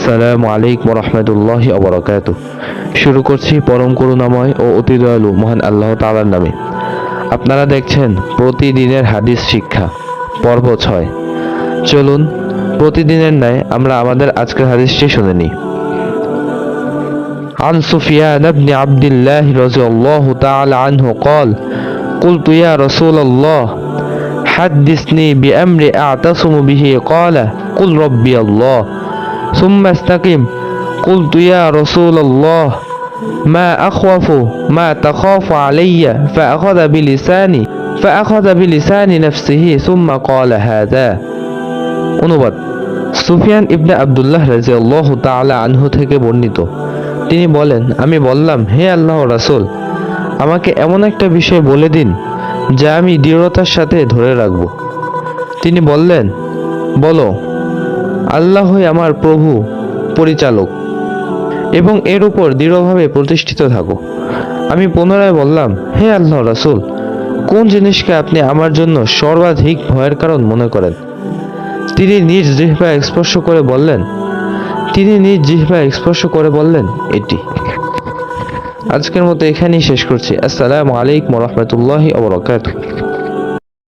আসসালামু আলাইকুম রহমতুল্লাহি ওয়া শুরু করছি পরম করুণাময় ও অতি দয়ালু মহান আল্লাহ তাআলার নামে। আপনারা দেখছেন প্রতিদিনের হাদিস শিক্ষা পর্ব 6। চলুন প্রতিদিনের ন্যায় আমরা আমাদের আজকের হাদিসটি শুনে নিই। عن سفيان بن عبد الله رضي الله تعالى عنه قال قلت يا رسول الله حدثني بأمر أعتصم به قال قل ربي الله ثم استقم قلت يا رسول الله ما أخوف ما تخاف علي فأخذ بلسان نفسه ثم قال هذا। অনুবাদ: সুফিয়ান ইবনে আব্দুল্লাহ রাদিয়াল্লাহু তাআলা আনহু থেকে বর্ণিত, তিনি বলেন, আমি বললাম, হে আল্লাহর রাসূল, আমাকে এমন একটা বিষয় বলে দিন যা আমি দৃঢ়তার সাথে ধরে রাখব। তিনি বললেন, বলো, আল্লাহই আমার প্রভু পরিচালক এবং এর উপর দৃঢ়ভাবে প্রতিষ্ঠিত থাকো। আমি পুনরায় বললাম, হে আল্লাহর রাসূল, কোন জিনিসকে আপনি আমার জন্য সর্বাধিক ভয়ের কারণ মনে করেন? তিনি নিজ জিহ্বা স্পর্শ করে বললেন এটি। আজকের মতো এখানেই শেষ করছি। আসসালামু আলাইকুম ওয়া রাহমাতুল্লাহি ওয়া বারাকাতুহু।